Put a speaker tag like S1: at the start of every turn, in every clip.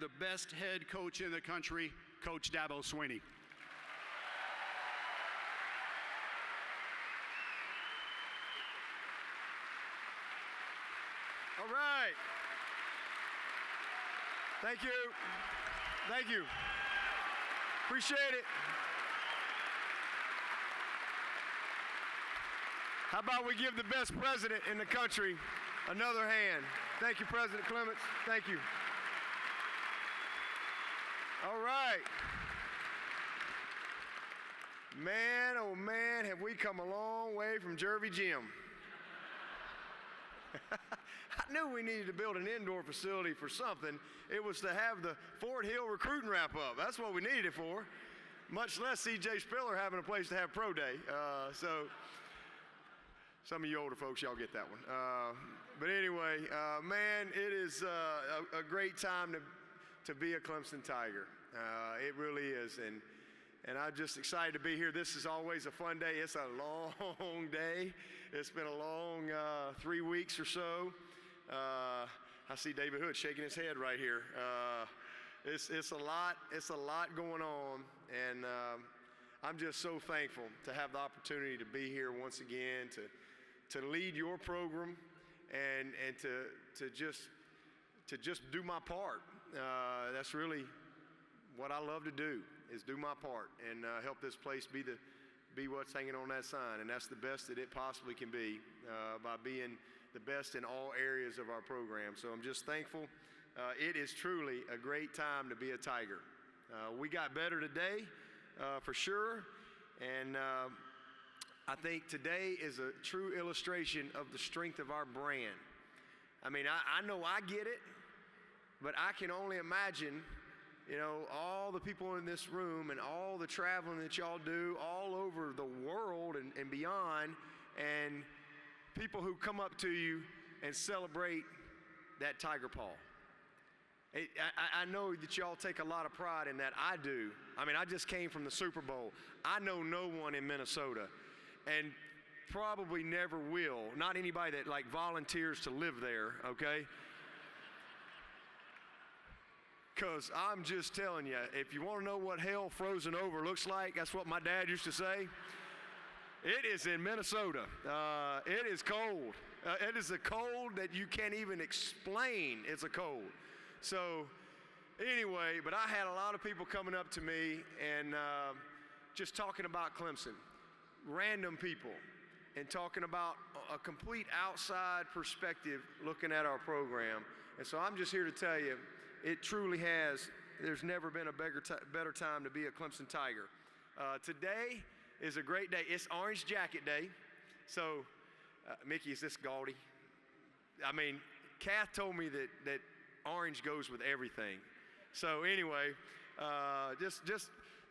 S1: the best head coach in the country, Coach Dabo Swinney.
S2: All right. Thank you. Thank you. Appreciate it. How about we give the best president in the country another hand? Thank you, President Clements. Thank you. All right. Man, oh man, have we come a long way from Jervy Gym. I knew we needed to build an indoor facility for something. It was to have the Fort Hill recruiting wrap up. That's what we needed it for. Much less C.J. Spiller having a place to have pro day. So some of you older folks, y'all get that one. But anyway, man, it is a great time to be a Clemson Tiger. It really is. And I'm just excited to be here. This is always a fun day. It's a long day. It's been a long 3 weeks or so. I see David Hood shaking his head right here. It's a lot. It's a lot going on, and I'm just so thankful to have the opportunity to be here once again, to lead your program, and to just do my part. That's really what I love to do, is do my part and help this place be what's hanging on that sign, and that's the best that it possibly can be by being the best in all areas of our program. So I'm just thankful. It is truly a great time to be a Tiger. We got better today, for sure, and I think today is a true illustration of the strength of our brand. I mean, I know I get it, but I can only imagine, you know, all the people in this room and all the traveling that y'all do all over the world and beyond, and people who come up to you and celebrate that Tiger paw. I know that y'all take a lot of pride in that. I do. I mean, I just came from the Super Bowl. I know no one in Minnesota, and probably never will. Not anybody that like volunteers to live there, okay? Because I'm just telling you, if you want to know what hell frozen over looks like, that's what my dad used to say. It is in Minnesota. It is cold. It is a cold that you can't even explain. It's a cold. So anyway, but I had a lot of people coming up to me and just talking about Clemson, random people, and talking about a complete outside perspective looking at our program. And so I'm just here to tell you, it truly has, there's never been a better time to be a Clemson Tiger. Today is a great day. It's Orange Jacket Day. So, Mickey, is this gaudy? I mean, Kath told me that orange goes with everything. So anyway,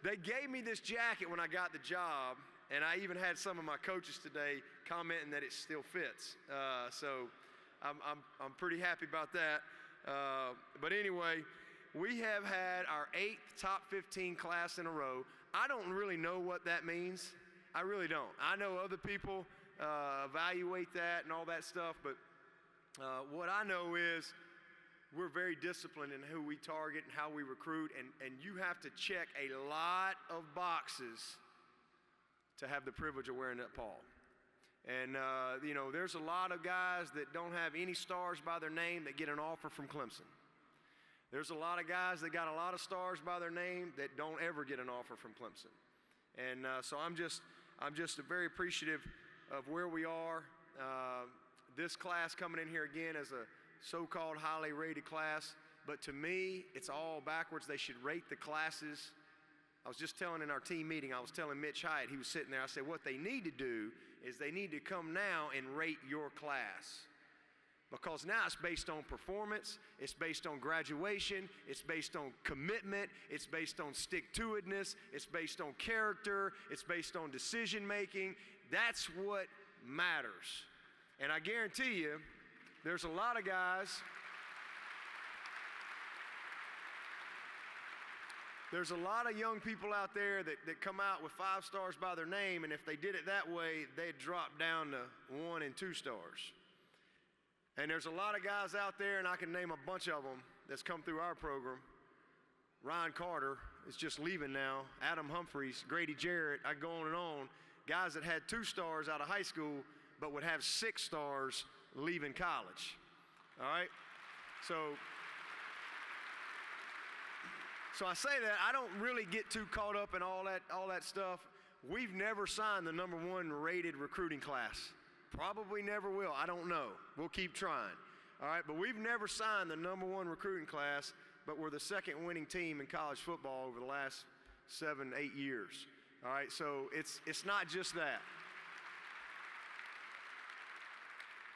S2: they gave me this jacket when I got the job, and I even had some of my coaches today commenting that it still fits. So I'm pretty happy about that. But anyway, we have had our 8th top 15 class in a row. I don't really know what that means. I really don't. I know other people evaluate that and all that stuff, but what I know is we're very disciplined in who we target and how we recruit, and you have to check a lot of boxes to have the privilege of wearing that paw. And, you know, there's a lot of guys that don't have any stars by their name that get an offer from Clemson. There's a lot of guys that got a lot of stars by their name that don't ever get an offer from Clemson. And so I'm just very appreciative of where we are. This class coming in here again as a so-called highly rated class, but to me, it's all backwards. They should rate the classes. I was just telling in our team meeting, I was telling Mitch Hyatt, he was sitting there, I said, what they need to do is they need to come now and rate your class. Because now it's based on performance, it's based on graduation, it's based on commitment, it's based on stick-to-itness, it's based on character, it's based on decision-making. That's what matters. And I guarantee you, there's a lot of guys, there's a lot of young people out there that come out with 5 stars by their name, and if they did it that way, they'd drop down to 1 and 2 stars. And there's a lot of guys out there, and I can name a bunch of them that's come through our program, Ron Carter is just leaving now, Adam Humphreys, Grady Jarrett, I go on and on, guys that had 2 stars out of high school but would have 6 stars leaving college, all right? So I say that, I don't really get too caught up in all that stuff. We've never signed the #1 rated recruiting class. Probably never will, I don't know. We'll keep trying, all right? But we've never signed the #1 recruiting class, but we're the 2nd winning team in college football over the last 7, 8 years, all right? So it's not just that.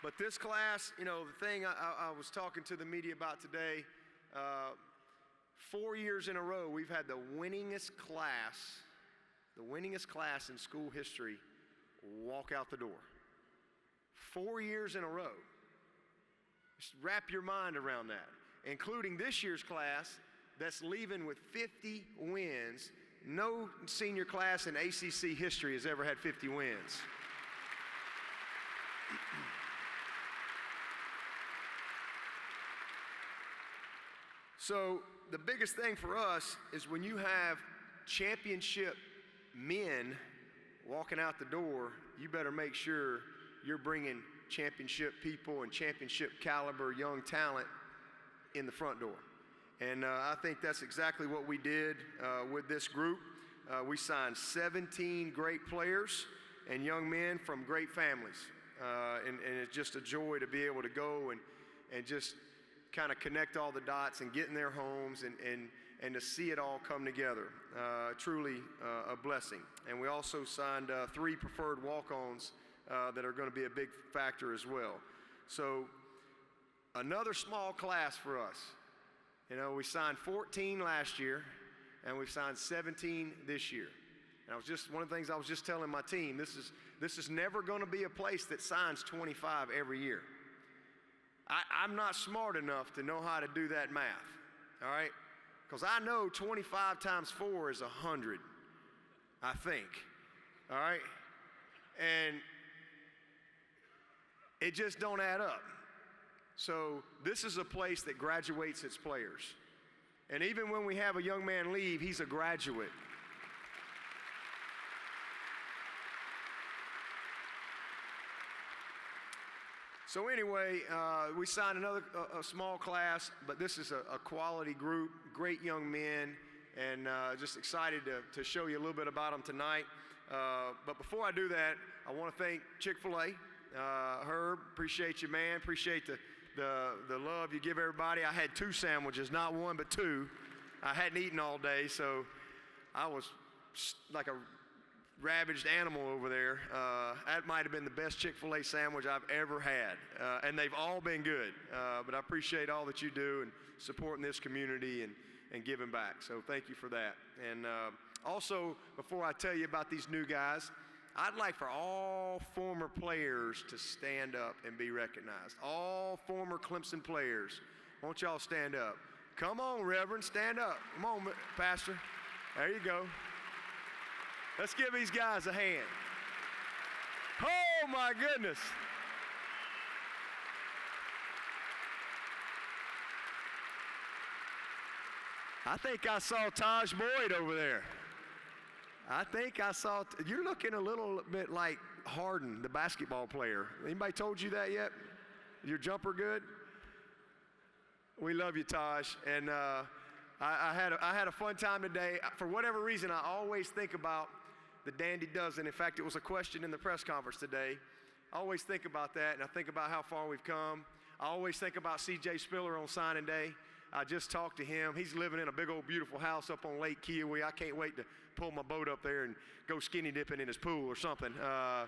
S2: But this class, you know, the thing I was talking to the media about today, 4 years in a row, we've had the winningest class in school history walk out the door. 4 years in a row. Just wrap your mind around that, including this year's class that's leaving with 50 wins. No senior class in ACC history has ever had 50 wins. So the biggest thing for us is when you have championship men walking out the door, you better make sure you're bringing championship people and championship caliber young talent in the front door. And I think that's exactly what we did with this group. We signed 17 great players and young men from great families. And it's just a joy to be able to go and just kind of connect all the dots and get in their homes and to see it all come together. Truly a blessing. And we also signed 3 preferred walk-ons that are going to be a big factor as well. So another small class for us. You know, we signed 14 last year, and we've signed 17 this year. And one of the things I was just telling my team, this is never going to be a place that signs 25 every year. I'm not smart enough to know how to do that math, all right? Because I know 25 times 4 is 100, I think, all right? And it just don't add up. So this is a place that graduates its players. And even when we have a young man leave, he's a graduate. So anyway, we signed another a small class, but this is a quality group, great young men, and just excited to show you a little bit about them tonight. But before I do that, I want to thank Chick-fil-A. Herb, appreciate you, man. Appreciate the love you give everybody. I had 2 sandwiches, not 1, but 2. I hadn't eaten all day, so I was like a ravaged animal over there. That might have been the best Chick-fil-A sandwich I've ever had, and they've all been good. But I appreciate all that you do and supporting this community and giving back. So thank you for that. And also, before I tell you about these new guys, I'd like for all former players to stand up and be recognized. All former Clemson players. Won't y'all stand up? Come on, Reverend, stand up. Come on, Pastor. There you go. Let's give these guys a hand. Oh, my goodness. I think I saw Taj Boyd over there. I think I saw, you're looking a little bit like Harden, the basketball player. Anybody told you that yet? Your jumper good? We love you, Taj. And I had a fun time today. For whatever reason, I always think about the Dandy Dozen. In fact, it was a question in the press conference today. I always think about that, and I think about how far we've come. I always think about C.J. Spiller on signing day. I just talked to him. He's living in a big old beautiful house up on Lake Kiowee. I can't wait to pull my boat up there and go skinny dipping in his pool or something. I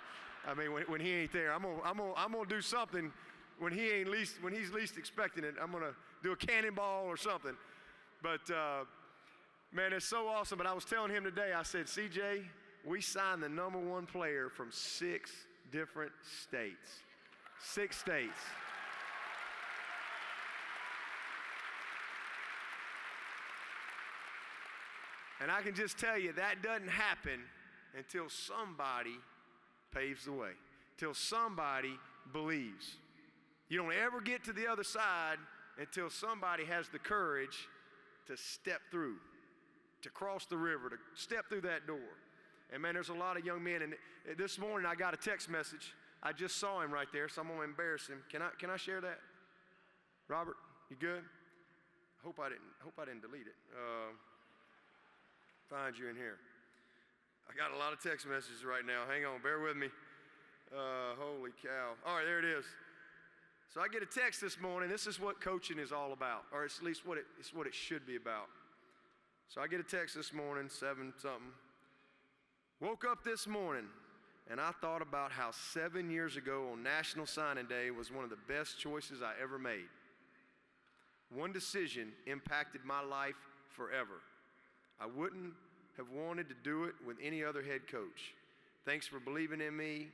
S2: mean, when he ain't there, I'm gonna do something when he's least expecting it. I'm gonna do a cannonball or something. But man, it's so awesome. But I was telling him today, I said, CJ, we signed the #1 player from 6 different states. 6 states. And I can just tell you that doesn't happen until somebody paves the way, until somebody believes. You don't ever get to the other side until somebody has the courage to step through. to cross the river, to step through that door. And man, there's a lot of young men. And this morning I got a text message. I just saw him right there, so I'm gonna embarrass him. Can I share that? Robert, you good? Hope I didn't delete it. Find you in here. I got a lot of text messages right now. Hang on, bear with me. Holy cow. All right, there it is. So I get a text this morning. This is what coaching is all about, or it's at least what it should be about. So I get a text this morning, 7-something. Woke up this morning, and I thought about how 7 years ago on National Signing Day was one of the best choices I ever made. One decision impacted my life forever. I wouldn't have wanted to do it with any other head coach. Thanks for believing in me.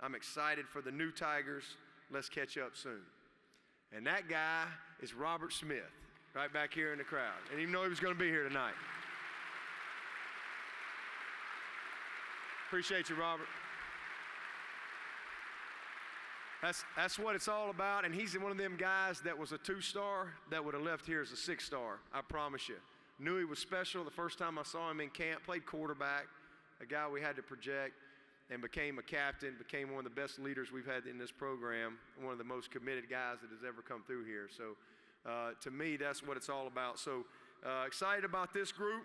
S2: I'm excited for the new Tigers. Let's catch up soon. And that guy is Robert Smith, right back here in the crowd. I didn't even know he was going to be here tonight. Appreciate you, Robert. That's what it's all about, and he's one of them guys that was a 2-star that would have left here as a 6-star, I promise you. Knew he was special the first time I saw him in camp, played quarterback, a guy we had to project, and became a captain, became one of the best leaders we've had in this program, one of the most committed guys that has ever come through here. So to me, that's what it's all about. So excited about this group.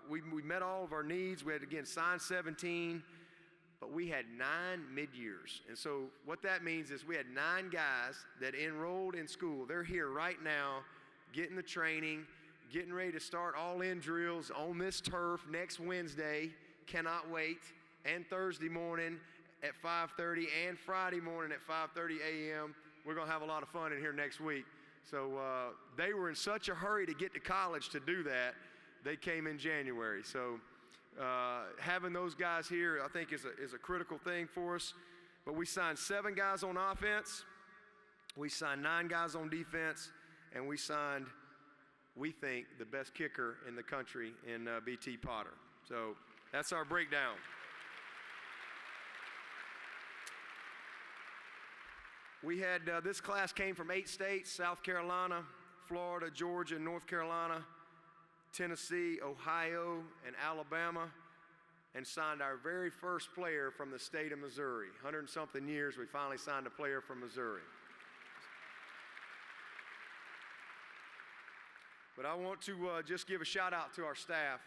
S2: We met all of our needs. We had, again, signed 17. But we had 9 mid-years. And so what that means is we had 9 guys that enrolled in school. They're here right now, getting the training, getting ready to start all-in drills on this turf next Wednesday. Cannot wait. And Thursday morning at 5:30 and Friday morning at 5:30 a.m. We're going to have a lot of fun in here next week. So they were in such a hurry to get to college to do that, they came in January. So having those guys here, I think, is a critical thing for us. But we signed 7 guys on offense, we signed 9 guys on defense, and we signed, we think, the best kicker in the country in BT Potter. So that's our breakdown. We had, this class came from 8 states: South Carolina, Florida, Georgia, North Carolina, Tennessee, Ohio, and Alabama, and signed our very first player from the state of Missouri. 100-something years, we finally signed a player from Missouri. But I want to just give a shout out to our staff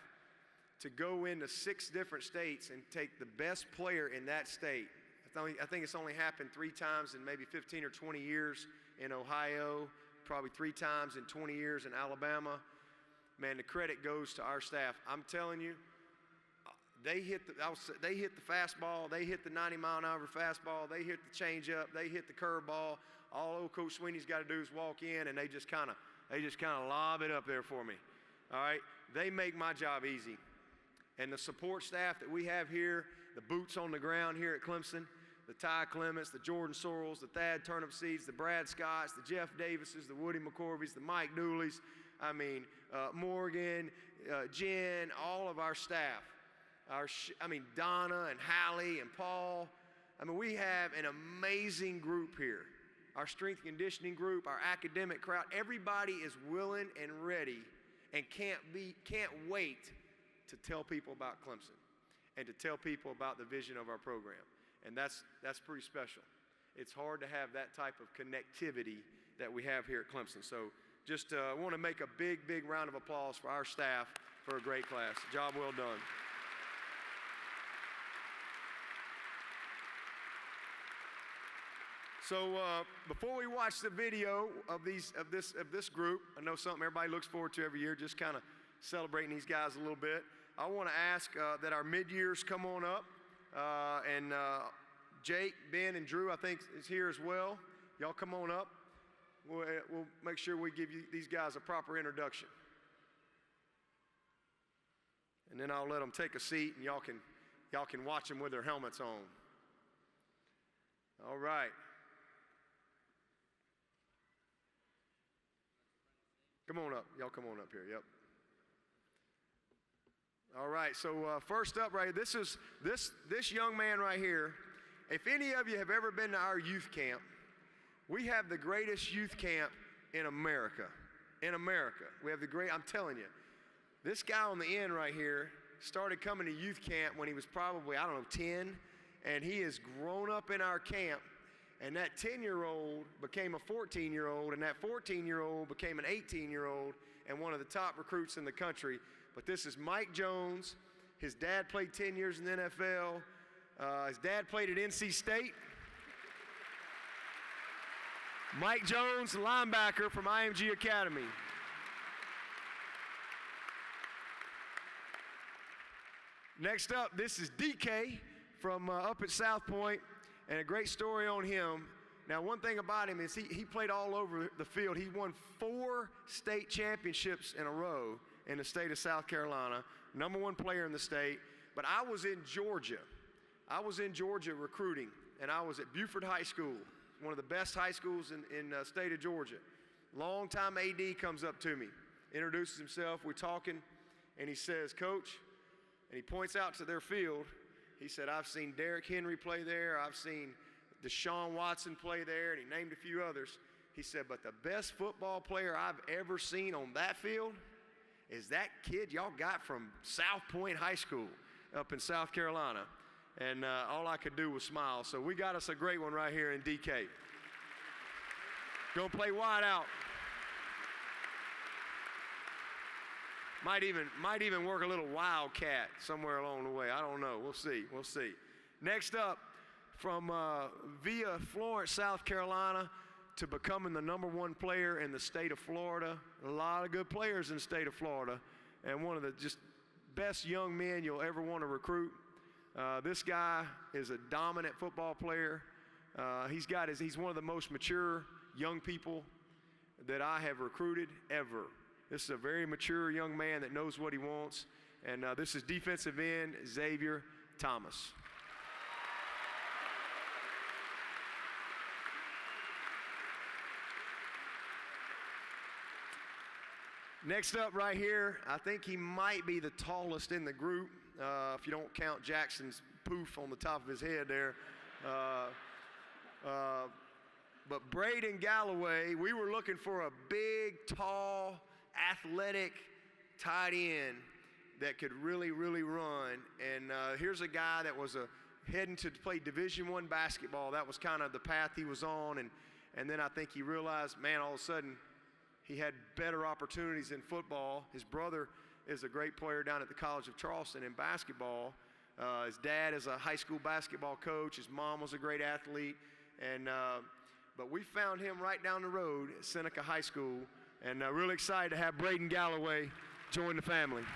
S2: to go into 6 different states and take the best player in that state. I think it's only happened 3 times in maybe 15 or 20 years in Ohio, probably 3 times in 20 years in Alabama. Man, the credit goes to our staff. I'm telling you, they hit the fastball, they hit the 90-mile-an-hour fastball, they hit the changeup, they hit the curveball. All old Coach Swinney's got to do is walk in, and they just kind of lob it up there for me. All right, they make my job easy. And the support staff that we have here, the boots on the ground here at Clemson, the Ty Clements, the Jordan Sorrells, the Thad Turnipseeds, the Brad Scotts, the Jeff Davises, the Woody McCorveys, the Mike Dooleys, Morgan, Jen, all of our staff, Donna and Hallie and Paul. We have an amazing group here. Our strength and conditioning group, our academic crowd, everybody is willing and ready and can't wait to tell people about Clemson and to tell people about the vision of our program. And that's pretty special. It's hard to have that type of connectivity that we have here at Clemson. So just want to make a big, big round of applause for our staff for a great class. Job well done. So before we watch the video of this group, I know something everybody looks forward to every year, just kind of celebrating these guys a little bit. I want to ask that our mid-years come on up, and Jake, Ben, and Drew, I think, is here as well. Y'all come on up. We'll make sure we give you these guys a proper introduction. And then I'll let them take a seat, and y'all can watch them with their helmets on. All right. Come on up. Y'all come on up here. Yep. All right. So first up, right, this is this young man right here. If any of you have ever been to our youth camp, we have the greatest youth camp in America. In America, we have the great. I'm telling you, This guy on the end right here started coming to youth camp when he was probably, 10, and he has grown up in our camp, and that 10-year-old became a 14-year-old, and that 14-year-old became an 18-year-old, and one of the top recruits in the country. But this is Mike Jones. His dad played 10 years in the NFL. His dad played at NC State. Mike Jones, linebacker from IMG Academy. Next up, this is DK from up at South Point, and a great story on him. Now, one thing about him is he played all over the field. He won 4 state championships in a row in the state of South Carolina, #1 player in the state. But I was in Georgia. I was in Georgia recruiting, and I was at Buford High School, one of the best high schools in the state of Georgia. Longtime AD comes up to me, introduces himself, we're talking, and he says, "Coach," and he points out to their field. He said, "I've seen Derrick Henry play there. I've seen Deshaun Watson play there," and he named a few others. He said, "But the best football player I've ever seen on that field is that kid y'all got from South Point High School up in South Carolina." And all I could do was smile. So we got us a great one right here in DK. Gonna play wide out. Might even work a little wildcat somewhere along the way. I don't know. We'll see. We'll see. Next up, from via Florence, South Carolina, to becoming the #1 player in the state of Florida. A lot of good players in the state of Florida, and one of the just best young men you'll ever want to recruit. This guy is a dominant football player. He's one of the most mature young people that I have recruited ever. This is a very mature young man that knows what he wants. And this is defensive end Xavier Thomas. Next up right here, I think he might be the tallest in the group, if you don't count Jackson's poof on the top of his head there. But Braden Galloway, we were looking for a big, tall, athletic tight end that could really, really run. And here's a guy that was heading to play Division I basketball. That was kind of the path he was on. And then I think he realized, man, all of a sudden, he had better opportunities in football. His brother is a great player down at the College of Charleston in basketball. His dad is a high school basketball coach. His mom was a great athlete. But we found him right down the road at Seneca High School, and really excited to have Braden Galloway join the family.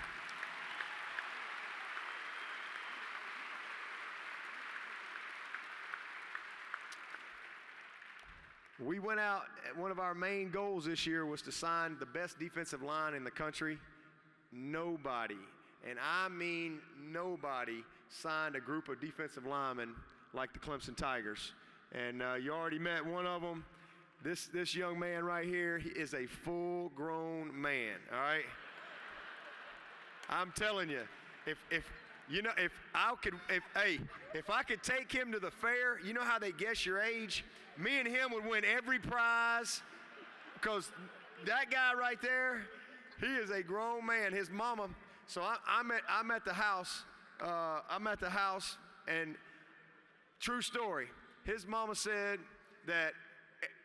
S2: We went out, one of our main goals this year was to sign the best defensive line in the country. Nobody, and I mean nobody, signed a group of defensive linemen like the Clemson Tigers. And you already met one of them. This young man right here, he is a full-grown man, all right? I'm telling you, if I could take him to the fair, you know how they guess your age? Me and him would win every prize, because that guy right there, he is a grown man. His mama, so I'm at the house. And true story, his mama said that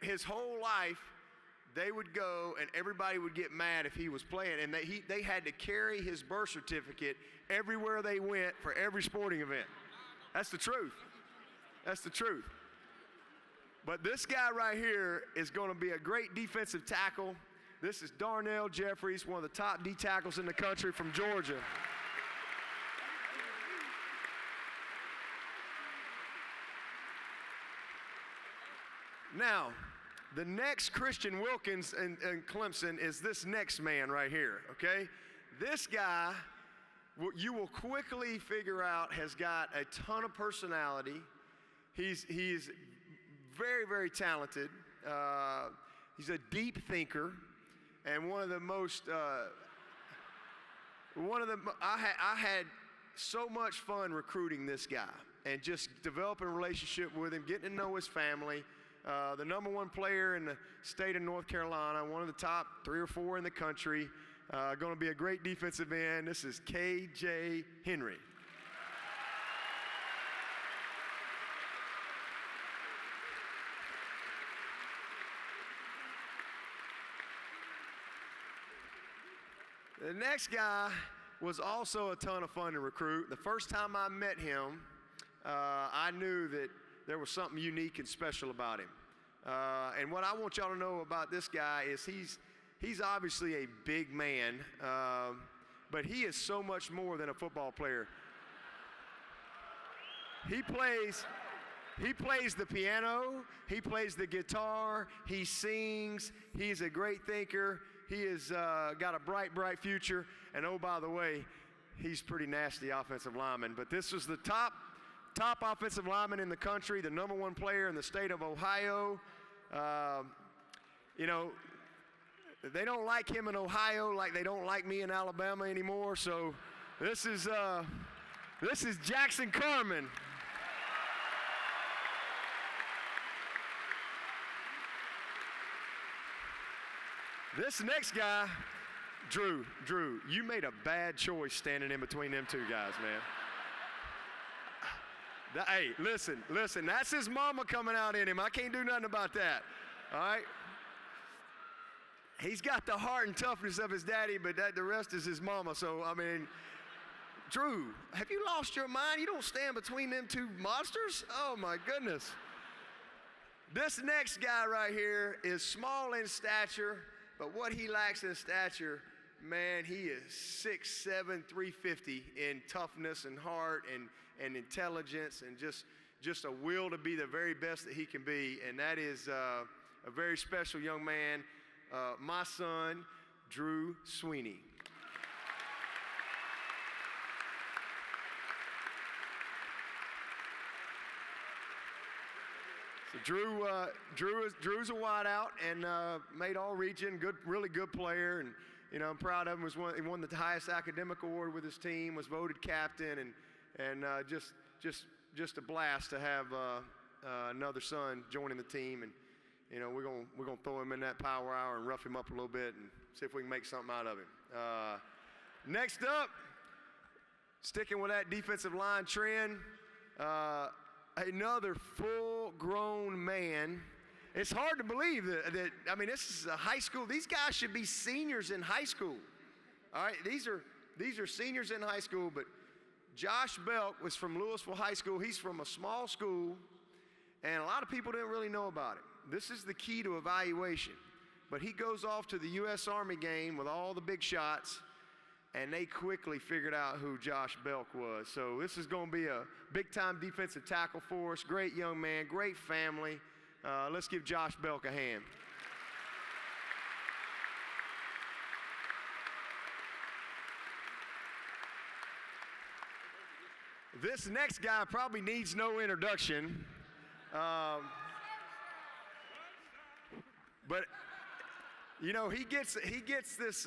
S2: his whole life they would go and everybody would get mad if he was playing, and they had to carry his birth certificate everywhere they went for every sporting event. That's the truth. That's the truth. But this guy right here is going to be a great defensive tackle. This is Darnell Jefferies, one of the top D tackles in the country from Georgia. Now, the next Christian Wilkins in Clemson is this next man right here, okay? This guy, you will quickly figure out, has got a ton of personality. He's very, very talented. He's a deep thinker, and I had so much fun recruiting this guy and just developing a relationship with him, getting to know his family. The #1 player in the state of North Carolina, one of the top 3 or 4 in the country. Going to be a great defensive end. This is K.J. Henry. The next guy was also a ton of fun to recruit. The first time I met him, I knew that there was something unique and special about him. And what I want y'all to know about this guy is he's obviously a big man, but he is so much more than a football player. He plays the piano, he plays the guitar, he sings, he's a great thinker, he has got a bright, bright future, and oh, by the way, he's pretty nasty offensive lineman. But this was the top offensive lineman in the country, the #1 player in the state of Ohio. You know, they don't like him in Ohio like they don't like me in Alabama anymore. So this is Jackson Carman. This next guy, Drew, you made a bad choice standing in between them two guys, man. Hey, listen, that's his mama coming out in him. I can't do nothing about that, all right? He's got the heart and toughness of his daddy, but the rest is his mama. So, I mean, Drew, have you lost your mind? You don't stand between them two monsters? Oh, my goodness. This next guy right here is small in stature, but what he lacks in stature, man, he is 6'7", 350 in toughness and heart and intelligence and just a will to be the very best that he can be. And that is a very special young man, my son, Drew Swinney. So Drew's a wideout and made all region, really good player, and you know I'm proud of him. He won the highest academic award with his team, was voted captain, and just a blast to have another son joining the team. And you know we're gonna throw him in that power hour and rough him up a little bit and see if we can make something out of him. Next up, sticking with that defensive line trend. Another full-grown man. It's hard to believe that I mean, this is a high school. These guys should be seniors in high school. All right, these are seniors in high school, but Josh Belk was from Louisville High School. He's from a small school, and a lot of people didn't really know about him. This is the key to evaluation. But he goes off to the U.S. Army game with all the big shots, and they quickly figured out who Josh Belk was. So this is going to be a big-time defensive tackle for us. Great young man, great family. Let's give Josh Belk a hand. This next guy probably needs no introduction. But you know, he gets this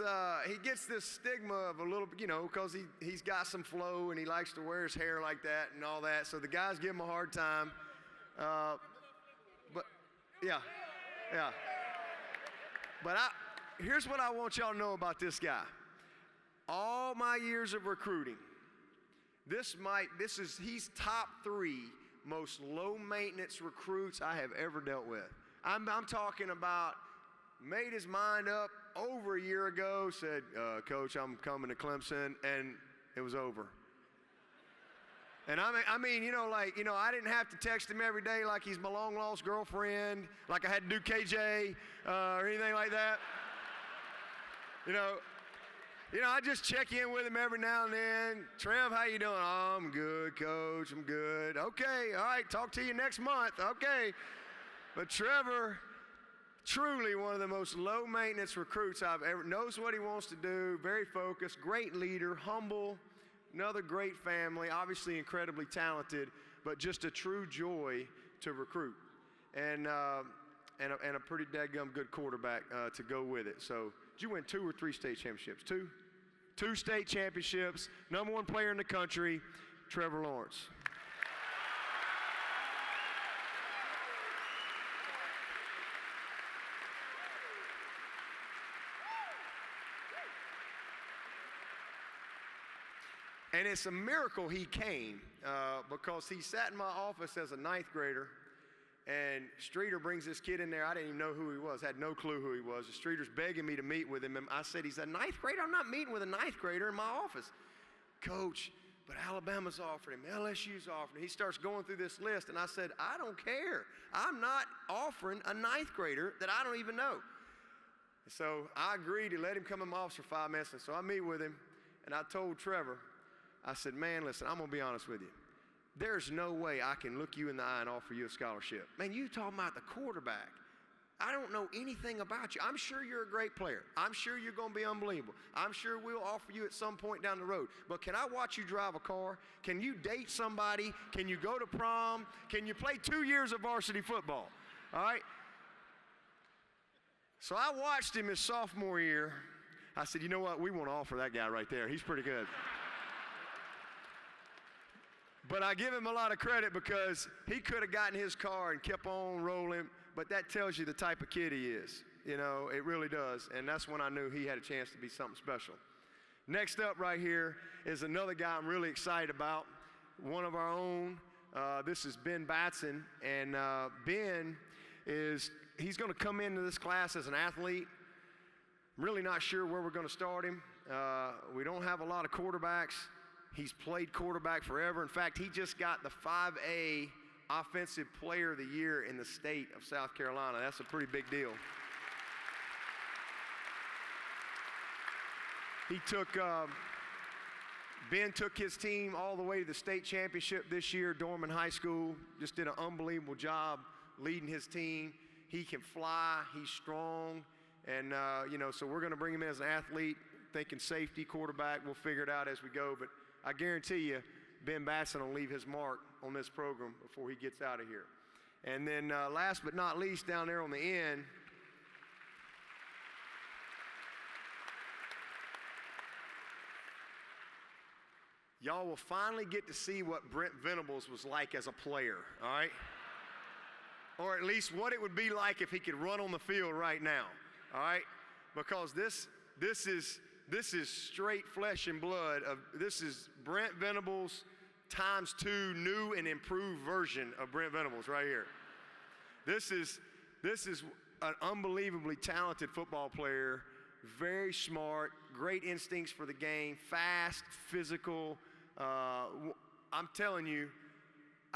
S2: stigma of a little, you know, because he's got some flow and he likes to wear his hair like that and all that. So the guys give him a hard time. But yeah. But here's what I want y'all to know about this guy. All my years of recruiting, he's top 3 most low maintenance recruits I have ever dealt with. I'm talking about. Made his mind up over a year ago, said, Coach, I'm coming to Clemson, and it was over. And I mean, I didn't have to text him every day like he's my long-lost girlfriend, like I had to do KJ or anything like that. You know, I just check in with him every now and then. Trev, how you doing? Oh, I'm good, Coach, I'm good. Okay, all right, talk to you next month. Okay. But Trevor, truly one of the most low-maintenance recruits I've ever, knows what he wants to do, very focused, great leader, humble, another great family, obviously incredibly talented, but just a true joy to recruit. And a pretty dadgum good quarterback to go with it. So did you win 2 or 3 state championships? 2? 2 state championships, #1 player in the country, Trevor Lawrence. And it's a miracle he came because he sat in my office as a 9th grader, and Streeter brings this kid in there. I didn't even know who he was, had no clue who he was. The Streeter's begging me to meet with him. And I said, he's a 9th grader? I'm not meeting with a 9th grader in my office. Coach, but Alabama's offered him, LSU's offered him. He starts going through this list, and I said, I don't care. I'm not offering a 9th grader that I don't even know. So I agreed to let him come in my office for 5 minutes, and so I meet with him, and I told Trevor, I said, man, listen, I'm going to be honest with you. There's no way I can look you in the eye and offer you a scholarship. Man, you talking about the quarterback. I don't know anything about you. I'm sure you're a great player. I'm sure you're going to be unbelievable. I'm sure we'll offer you at some point down the road. But can I watch you drive a car? Can you date somebody? Can you go to prom? Can you play 2 years of varsity football? All right? So I watched him his sophomore year. I said, you know what? We want to offer that guy right there. He's pretty good. But I give him a lot of credit because he could have gotten his car and kept on rolling, but that tells you the type of kid he is. You know, it really does. And that's when I knew he had a chance to be something special. Next up right here is another guy I'm really excited about, one of our own. This is Ben Batson. And Ben he's going to come into this class as an athlete. I'm really not sure where we're going to start him. We don't have a lot of quarterbacks. He's played quarterback forever. In fact, he just got the 5A Offensive Player of the Year in the state of South Carolina. That's a pretty big deal. Ben took his team all the way to the state championship this year, Dorman High School. Just did an unbelievable job leading his team. He can fly, he's strong, and so we're going to bring him in as an athlete, thinking safety, quarterback. We'll figure it out as we go, but I guarantee you, Ben Batson will leave his mark on this program before he gets out of here. And then last but not least, down there on the end, y'all will finally get to see what Brent Venables was like as a player, all right? Or at least what it would be like if he could run on the field right now, all right? Because this is straight flesh and blood. This is Brent Venables times 2, new and improved version of Brent Venables right here. This is an unbelievably talented football player, very smart, great instincts for the game, fast, physical. I'm telling you,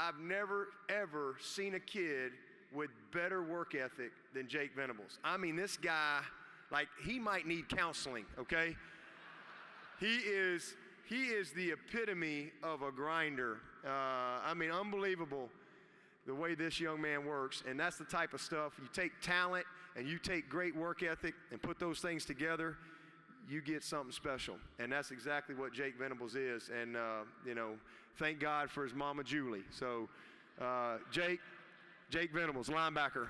S2: I've never, ever seen a kid with better work ethic than Jake Venables. I mean, this guy, like, he might need counseling, okay? He is the epitome of a grinder. I mean, unbelievable the way this young man works, and that's the type of stuff. You take talent and you take great work ethic and put those things together, you get something special, and that's exactly what Jake Venables is. And thank God for his mama Julie. So Jake Venables, linebacker.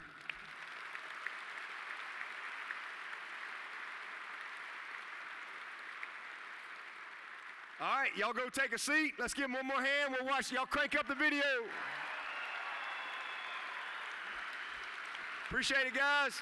S2: All right, y'all go take a seat. Let's give him one more hand. We'll watch. Y'all crank up the video. Appreciate it, guys.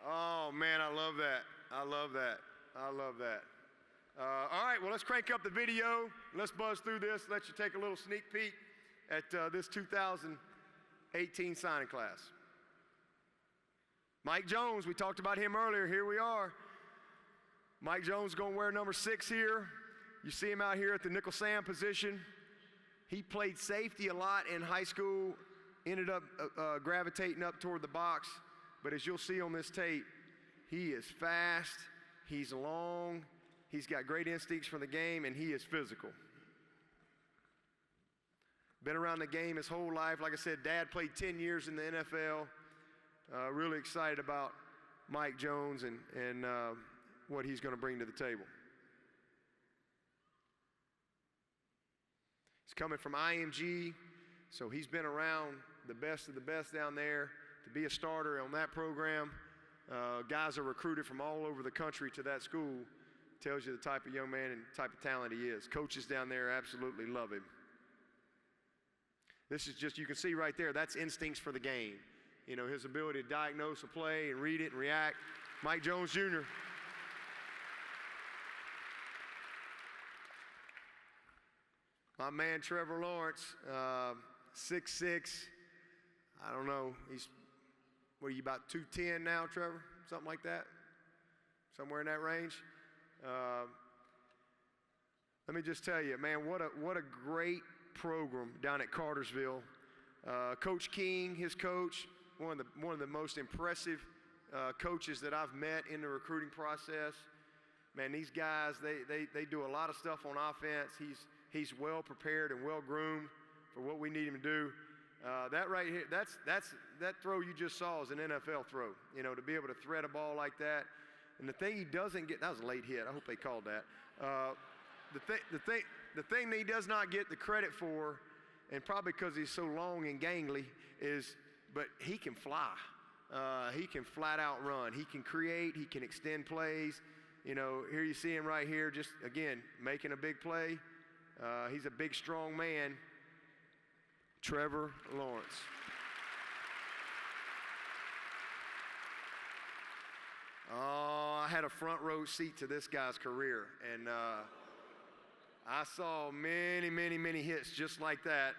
S2: Oh, man, I love that. I love that. I love that. All right, well, let's crank up the video. Let's buzz through this. Let you take a little sneak peek at this 2018 signing class. Mike Jones, we talked about him earlier. Here we are. Mike Jones is going to wear number 6 here. You see him out here at the nickel Sam position. He played safety a lot in high school, ended up gravitating up toward the box. But as you'll see on this tape, he is fast, he's long, he's got great instincts for the game, and he is physical. Been around the game his whole life. Like I said, Dad played 10 years in the NFL. Really excited about Mike Jones and what he's going to bring to the table. He's coming from IMG, so he's been around the best of the best down there. To be a starter on that program, guys are recruited from all over the country to that school. Tells you the type of young man and type of talent he is. Coaches down there absolutely love him. This is just, you can see right there, that's instincts for the game. You know, his ability to diagnose a play and read it and react. Mike Jones Jr. My man Trevor Lawrence, 6'6". I don't know, he's, what are you, about 210 now, Trevor? Something like that? Somewhere in that range? Let me just tell you, man, what a great program down at Cartersville. Coach King, his coach, one of the most impressive coaches that I've met in the recruiting process. Man, these guys, they do a lot of stuff on offense. He's well prepared and well groomed for what we need him to do. That right here, that throw you just saw is an NFL throw. You know, to be able to thread a ball like that. And the thing he doesn't get, that was a late hit. I hope they called that. The thing that he does not get the credit for, and probably because he's so long and gangly, but he can fly. He can flat out run. He can create. He can extend plays. You know, here you see him right here, just again making a big play. He's a big, strong man. Trevor Lawrence. Oh, I had a front row seat to this guy's career, and I saw many hits just like that.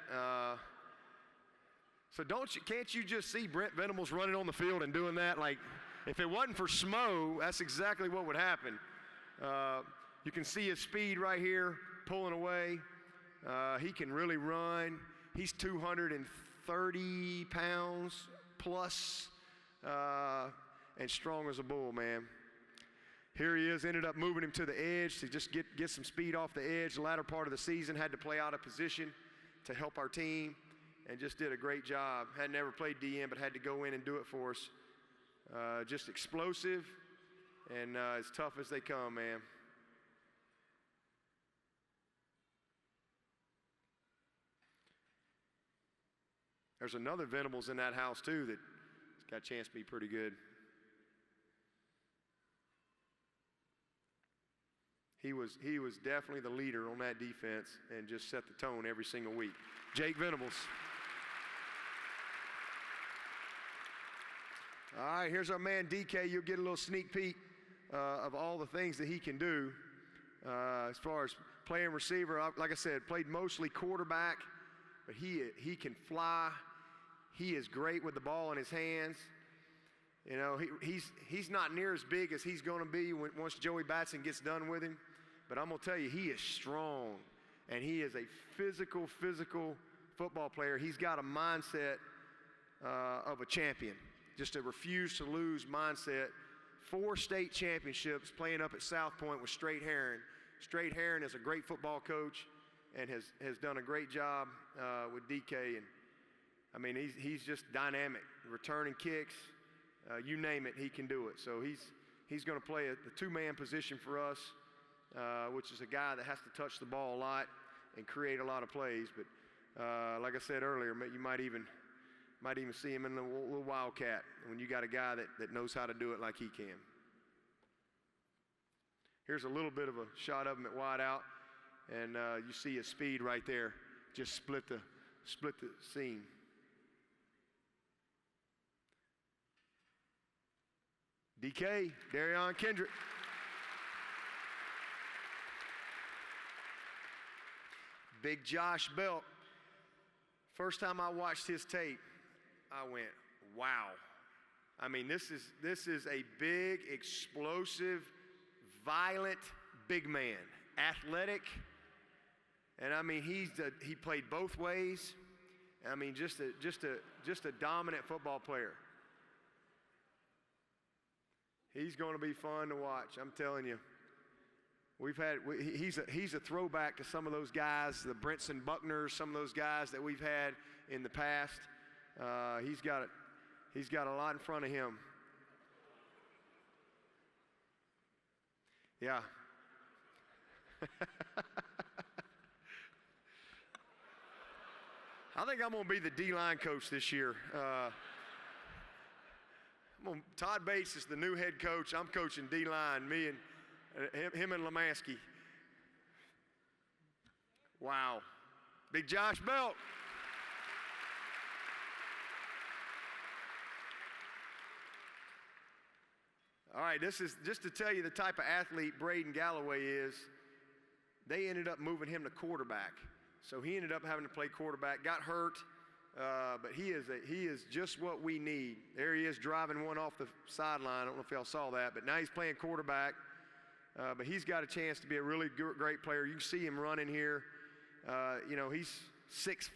S2: So can't you just see Brent Venables running on the field and doing that? Like, if it wasn't for Smo, that's exactly what would happen. You can see his speed right here, pulling away. He can really run. He's 230 pounds plus, and strong as a bull, man. Here he is, ended up moving him to the edge to just get some speed off the edge. The latter part of the season, had to play out of position to help our team, and just did a great job. Had never played DN, but had to go in and do it for us. Just explosive and as tough as they come, man. There's another Venables in that house too that's got a chance to be pretty good. He was definitely the leader on that defense and just set the tone every single week. Jake Venables. All right, here's our man DK. You'll get a little sneak peek of all the things that he can do as far as playing receiver. Like I said, played mostly quarterback, but he can fly. He is great with the ball in his hands. You know, he's not near as big as he's going to be once Joey Batson gets done with him. But I'm going to tell you, he is strong, and he is a physical football player. He's got a mindset of a champion, just a refuse-to-lose mindset. 4 state championships playing up at South Point with Straight Heron. Straight Heron is a great football coach and has done a great job with DK. And I mean, he's just dynamic, returning kicks, you name it, he can do it. So he's going to play the 2-man position for us, which is a guy that has to touch the ball a lot and create a lot of plays. But like I said earlier, you might even see him in the little wildcat when you got a guy that knows how to do it like he can. Here's a little bit of a shot of him at wide out, and you see his speed right there. Just split the seam. DK, Derion Kendrick. Big Josh Belk. First time I watched his tape, I went, wow. I mean, this is a big, explosive, violent big man, athletic, and I mean he played both ways. I mean, just a dominant football player. He's going to be fun to watch. I'm telling you. He's a throwback to some of those guys, the Brinson Buckners, some of those guys that we've had in the past. He's got a lot in front of him. Yeah. I think I'm going to be the D-line coach this year. Todd Bates is the new head coach. I'm coaching D-line, me and him and Lemansky. Wow. Big Josh Belk. All right, this is just to tell you the type of athlete Braden Galloway is. They ended up moving him to quarterback. So he ended up having to play quarterback, got hurt, but he is just what we need. There he is driving one off the sideline. I don't know if y'all saw that, but now he's playing quarterback. But he's got a chance to be a really great player. You can see him running here. You know, he's 6'5"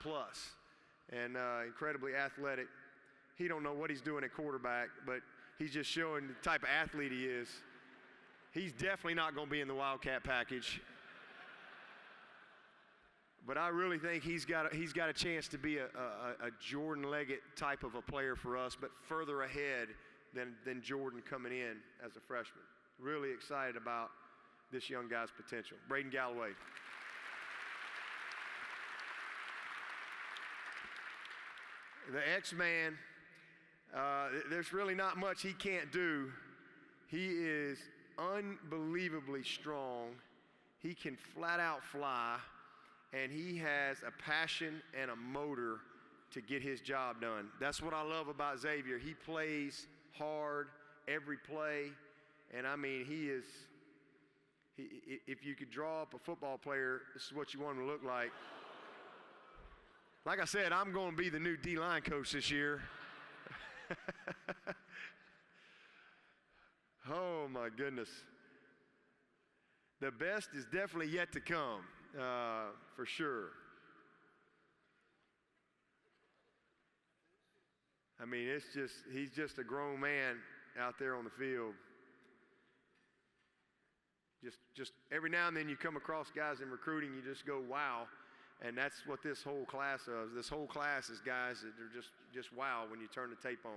S2: plus and incredibly athletic. He don't know what he's doing at quarterback, but he's just showing the type of athlete he is. He's definitely not going to be in the Wildcat package. But I really think he's got a chance to be a Jordan Leggett type of a player for us, but further ahead than Jordan coming in as a freshman. Really excited about this young guy's potential. Braden Galloway. The X-Man, there's really not much he can't do. He is unbelievably strong. He can flat out fly, and he has a passion and a motor to get his job done. That's what I love about Xavier. He plays hard every play, and I mean, if you could draw up a football player, this is what you want him to look like. Like I said, I'm going to be the new D-line coach this year. Oh, my goodness. The best is definitely yet to come, for sure. I mean, he's just a grown man out there on the field. Just every now and then you come across guys in recruiting, you just go, wow. And that's what this whole class is. This whole class is guys that are just wow when you turn the tape on.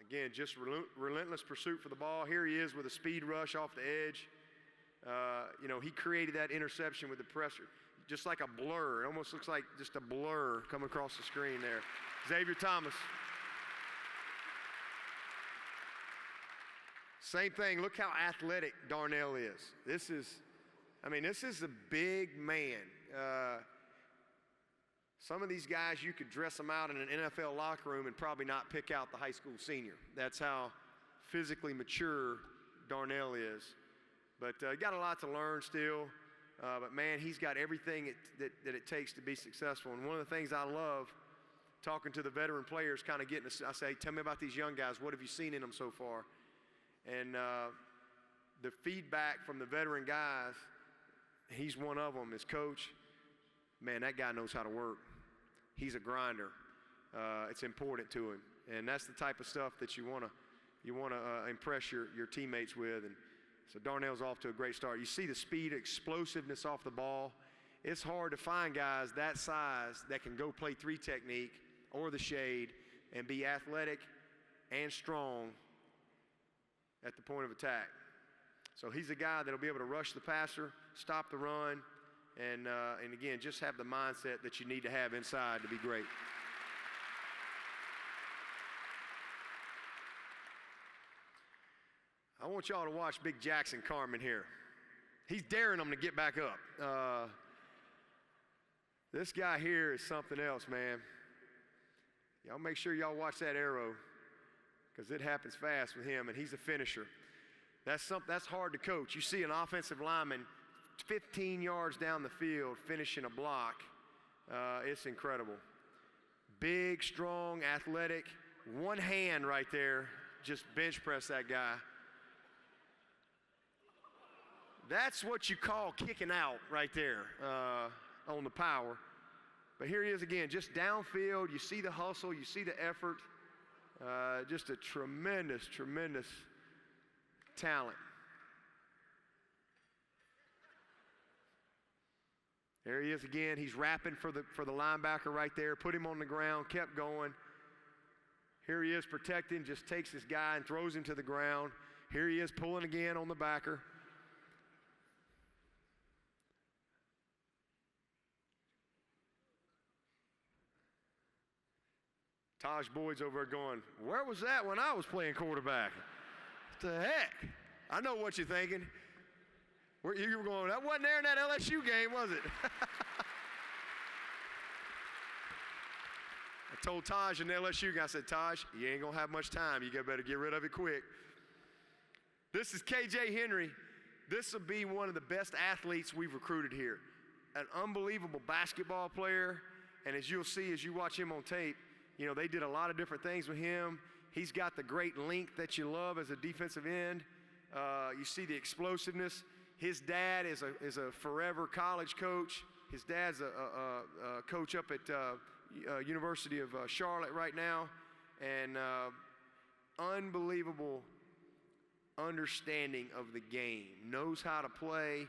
S2: Again, just relentless pursuit for the ball. Here he is with a speed rush off the edge. You know, he created that interception with the pressure. Just like a blur. It almost looks like just a blur coming across the screen there. Xavier Thomas. Same thing. Look how athletic Darnell is. This is a big man. Some of these guys, you could dress them out in an NFL locker room and probably not pick out the high school senior. That's how physically mature Darnell is. But got a lot to learn still. But, man, he's got everything that it takes to be successful. And one of the things I love talking to the veteran players, kind of getting I say, tell me about these young guys. What have you seen in them so far? And the feedback from the veteran guys, he's one of them, is coach, man, that guy knows how to work. He's a grinder. It's important to him. And that's the type of stuff that you want to impress your teammates with. And so Darnell's off to a great start. You see the speed, explosiveness off the ball. It's hard to find guys that size that can go play 3 technique or the shade and be athletic and strong at the point of attack. So he's a guy that'll be able to rush the passer, stop the run, and again, just have the mindset that you need to have inside to be great. I want y'all to watch big Jackson Carman here. He's daring them to get back up. This guy here is something else, man. Y'all make sure y'all watch that arrow, because it happens fast with him, and he's a finisher. That's hard to coach. You see an offensive lineman 15 yards down the field finishing a block. It's incredible. Big, strong, athletic. One hand right there, just bench press that guy. That's what you call kicking out right there on the power. But here he is again, just downfield. You see the hustle, you see the effort. Just a tremendous, tremendous talent. There he is again. He's rapping for the linebacker right there. Put him on the ground, kept going. Here he is protecting, just takes this guy and throws him to the ground. Here he is pulling again on the backer. Taj Boyd's over there going, where was that when I was playing quarterback? What the heck? I know what you're thinking. You were going, that wasn't there in that LSU game, was it? told Taj and LSU guy, I said, Taj, you ain't going to have much time. You better get rid of it quick. This is KJ Henry. This will be one of the best athletes we've recruited here. An unbelievable basketball player. And as you'll see as you watch him on tape, you know, they did a lot of different things with him. He's got the great length that you love as a defensive end. You see the explosiveness. His dad is a forever college coach. His dad's a coach up at University of Charlotte right now. And unbelievable understanding of the game, knows how to play.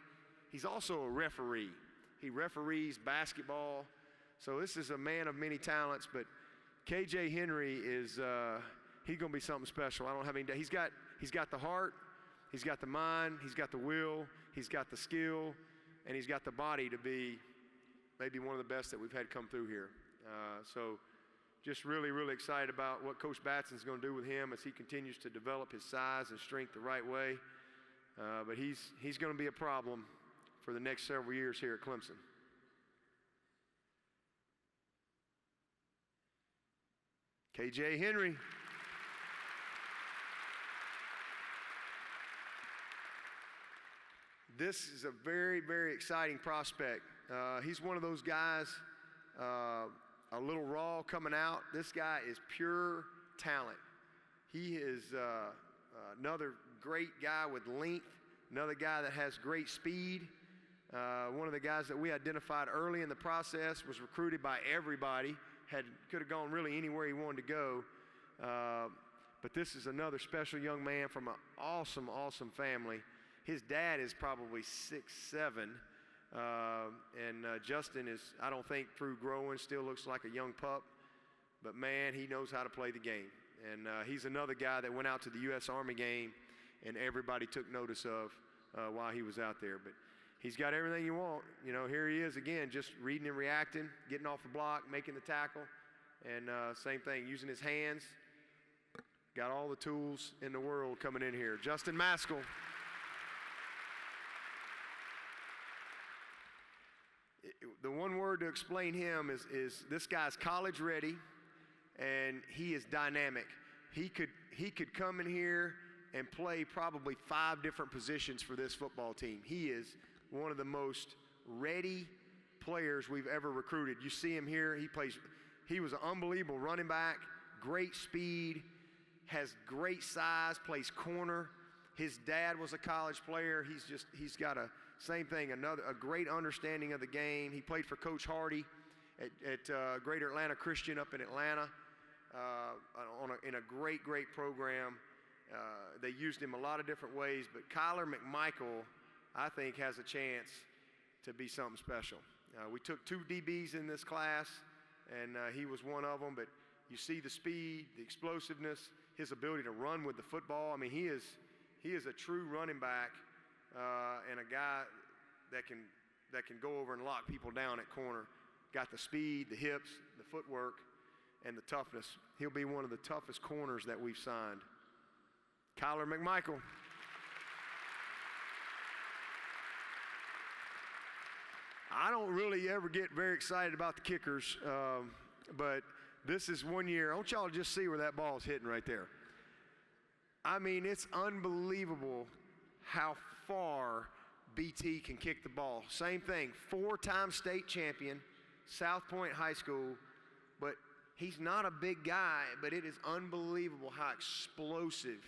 S2: He's also a referee. He referees basketball. So this is a man of many talents, but KJ Henry is he's going to be something special. I don't have any doubt. He's got the heart, he's got the mind, he's got the will, he's got the skill, and he's got the body to be maybe one of the best that we've had come through here. So just really, really excited about what Coach Batson's going to do with him as he continues to develop his size and strength the right way. But he's going to be a problem for the next several years here at Clemson. KJ Henry. This is a very, very exciting prospect. He's one of those guys, a little raw coming out. This guy is pure talent. He is another great guy with length, another guy that has great speed. One of the guys that we identified early in the process, was recruited by everybody, could have gone really anywhere he wanted to go. But this is another special young man from an awesome, awesome family. His dad is probably 6'7", and Justyn is, I don't think, through growing, still looks like a young pup. But, man, he knows how to play the game. And he's another guy that went out to the U.S. Army game, and everybody took notice of while he was out there. But he's got everything you want. You know, here he is again, just reading and reacting, getting off the block, making the tackle. And same thing, using his hands. Got all the tools in the world coming in here. Justin Mascoll. The one word to explain him is this guy's college ready, and he is dynamic. He could come in here and play probably 5 different positions for this football team. He is one of the most ready players we've ever recruited. You see him here. He was an unbelievable running back, great speed, has great size, plays corner. His dad was a college player. He's got a same thing, a great understanding of the game. He played for Coach Hardy at Greater Atlanta Christian up in Atlanta in a great program. They used him a lot of different ways, but Kyler McMichael, I think, has a chance to be something special. We took 2 DBs in this class, and he was one of them, but you see the speed, the explosiveness, his ability to run with the football. I mean, he is a true running back and a guy that can go over and lock people down at corner. Got the speed, the hips, the footwork, and the toughness. He'll be one of the toughest corners that we've signed. Kyler McMichael. I don't really ever get very excited about the kickers, but this is one year. I want y'all to just see where that ball is hitting right there. I mean, it's unbelievable how far BT can kick the ball. Same thing, 4-time state champion, South Point High School, but he's not a big guy, but it is unbelievable how explosive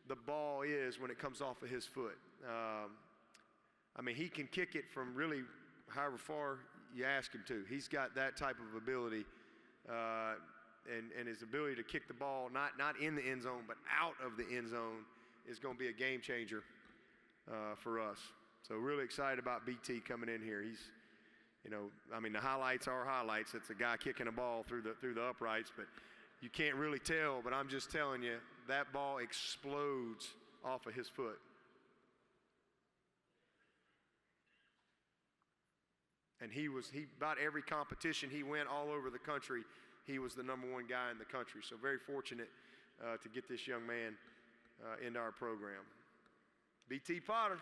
S2: the ball is when it comes off of his foot. I mean, he can kick it from really however far you ask him to. He's got that type of ability, and his ability to kick the ball, not in the end zone, but out of the end zone, is going to be a game changer for us. So really excited about BT coming in here. He's, you know, I mean, the highlights are highlights. It's a guy kicking a ball through the uprights, but you can't really tell. But I'm just telling you, that ball explodes off of his foot. And he about every competition he went all over the country, he was the #1 guy in the country. So very fortunate to get this young man into our program. BT Potter.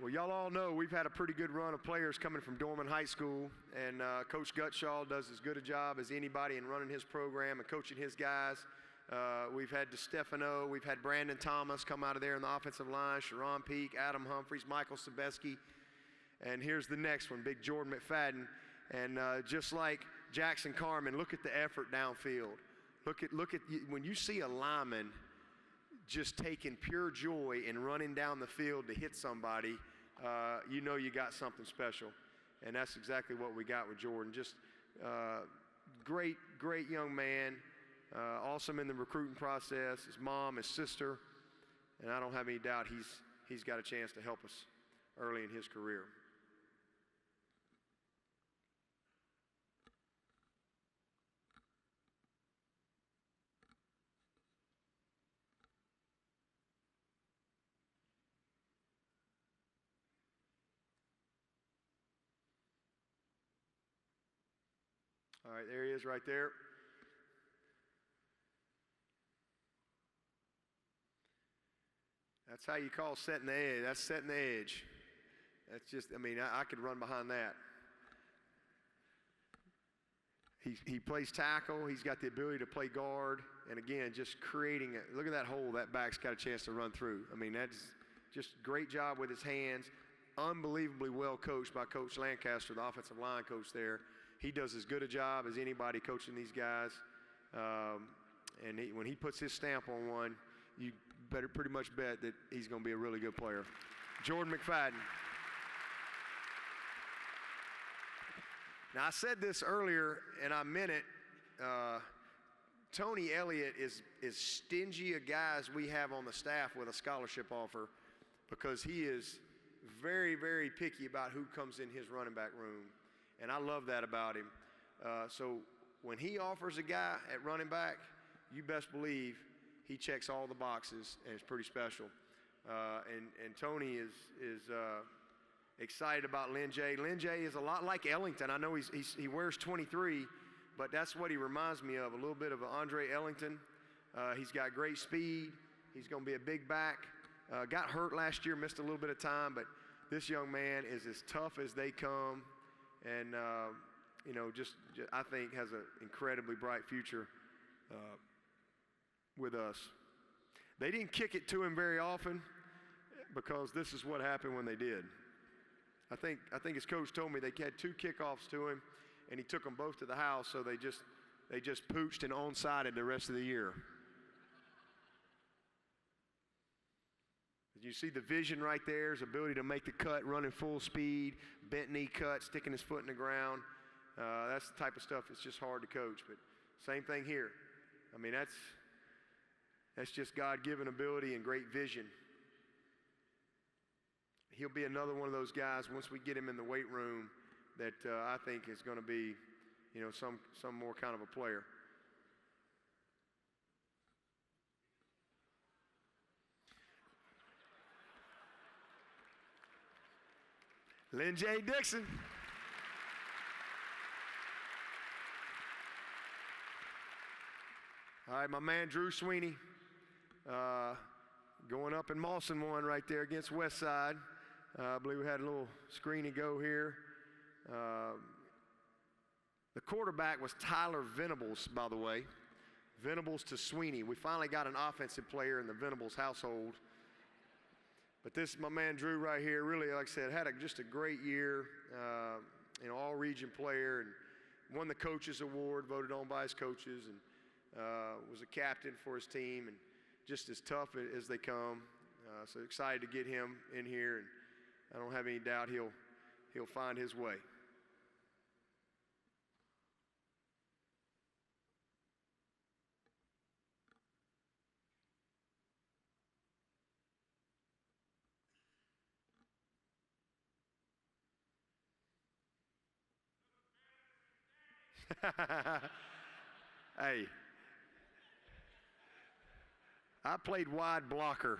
S2: Well, y'all all know we've had a pretty good run of players coming from Dorman High School, and Coach Gutshaw does as good a job as anybody in running his program and coaching his guys. We've had DeStefano, we've had Brandon Thomas come out of there in the offensive line, Sharon Peak, Adam Humphreys, Michael Sebeski, and here's the next one, big JOrdan McFadden. And just like Jackson Carman, look at the effort downfield. Look at when you see a lineman just taking pure joy in running down the field to hit somebody, you know you got something special. And that's exactly what we got with JOrdan. Just great young man, awesome in the recruiting process, his mom, his sister, and I don't have any doubt he's got a chance to help us early in his career. All right, there he is right there. That's how you call setting the edge. That's setting the edge. That's just, I mean, I could run behind that. He plays tackle. He's got the ability to play guard. And again, just creating it. Look at that hole that back's got a chance to run through. I mean, that's just great job with his hands. Unbelievably well coached by Coach Lancaster, the offensive line coach there. He does as good a job as anybody coaching these guys. And when he puts his stamp on one, you better pretty much bet that he's going to be a really good player. JOrdan McFadden. Now, I said this earlier, and I meant it. Tony Elliott is stingy of guys we have on the staff with a scholarship offer because he is very, very picky about who comes in his running back room. And I love that about him. So when he offers a guy at running back, you best believe he checks all the boxes, and it's pretty special. And Tony is excited about Lyn J. Lyn J is a lot like Ellington. I know he wears 23, but that's what he reminds me of, a little bit of an Andre Ellington. He's got great speed. He's going to be a big back. Got hurt last year, missed a little bit of time, but this young man is as tough as they come. And, you know, just I think has an incredibly bright future with us. They didn't kick it to him very often because this is what happened when they did. I think his coach told me they had 2 kickoffs to him, and he took them both to the house, so they just pooched and onside-ed the rest of the year. You see the vision right there, his ability to make the cut, running full speed, bent knee cut, sticking his foot in the ground. That's the type of stuff that's just hard to coach. But same thing here. I mean, that's just God-given ability and great vision. He'll be another one of those guys once we get him in the weight room that I think is going to be, you know, some more kind of a player. Lyn Dixon. All right, my man Drew Swinney going up in Mawson one right there against Westside. I believe we had a little screen and go here. The quarterback was Tyler Venables, by the way. Venables to Swinney. We finally got an offensive player in the Venables household. But this is my man Drew right here. Really, like I said, had just a great year. You know, all-region player, and won the coaches award, voted on by his coaches, and was a captain for his team, and just as tough as they come. So excited to get him in here, and I don't have any doubt he'll find his way. Hey, I played wide blocker.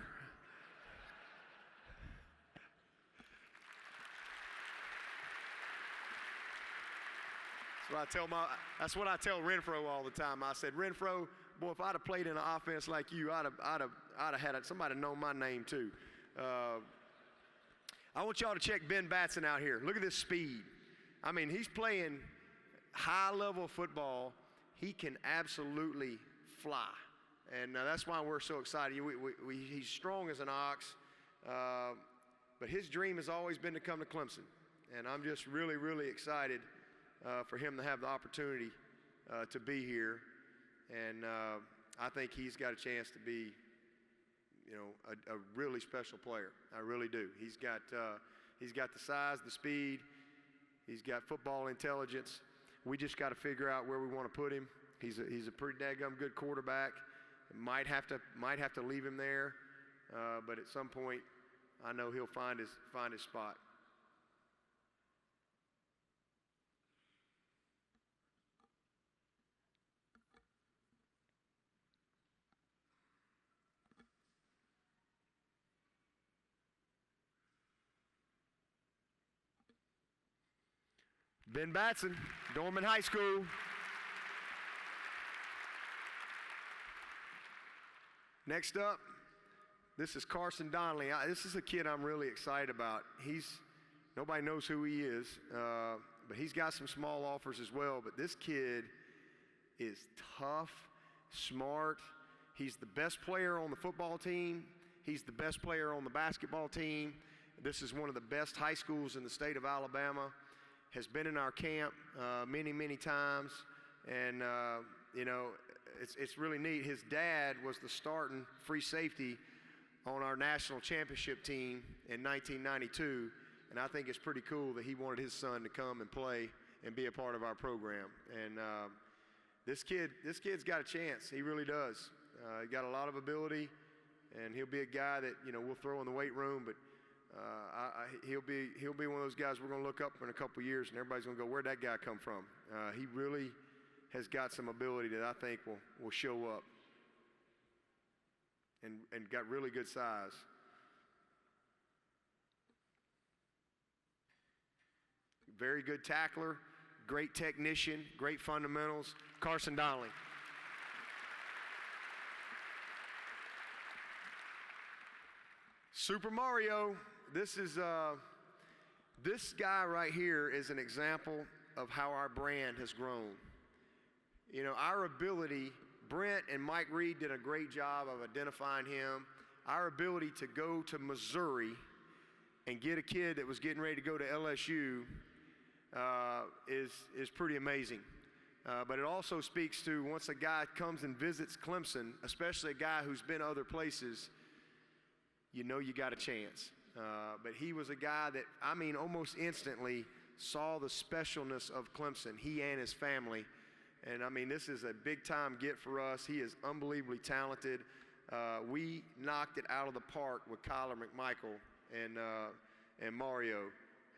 S2: That's what I tell Renfro all the time. I said, Renfro, boy, if I'd have played in an offense like you, I'd have had somebody know my name too. I want y'all to check Ben Batson out here. Look at this speed. I mean, he's playing high-level football. He can absolutely fly. And that's why we're so excited. He's strong as an ox, but his dream has always been to come to Clemson. And I'm just really, really excited for him to have the opportunity to be here. And I think he's got a chance to be, you know, a really special player. I really do. He's got the size, the speed. He's got football intelligence. We just got to figure out where we want to put him. He's a pretty daggum good quarterback. Might have to leave him there, but at some point, I know he'll find his spot. Ben Batson, Dorman High School. Next up, this is Carson Donnelly. This is a kid I'm really excited about. Nobody knows who he is, but he's got some small offers as well. But this kid is tough, smart. He's the best player on the football team. He's the best player on the basketball team. This is one of the best high schools in the state of Alabama. Has been in our camp many, many times, and you know, it's really neat. His dad was the starting free safety on our national championship team in 1992, and I think it's pretty cool that he wanted his son to come and play and be a part of our program. And this kid's got a chance. He really does. He got a lot of ability, and he'll be a guy that, you know, we'll throw in the weight room, but he'll be one of those guys we're going to look up in a couple years, and everybody's going to go, where'd that guy come from? He really has got some ability that I think will show up, and got really good size. Very good tackler, great technician, great fundamentals. Carson Donnelly. Super Mario. This guy right here is an example of how our brand has grown. You know, our ability, Brent and Mike Reed did a great job of identifying him. Our ability to go to Missouri and get a kid that was getting ready to go to LSU is pretty amazing. But it also speaks to once a guy comes and visits Clemson, especially a guy who's been other places, you know you got a chance. But he was a guy that, I mean, almost instantly saw the specialness of Clemson, he and his family. And, I mean, this is a big-time get for us. He is unbelievably talented. We knocked it out of the park with Kyler McMichael and Mario.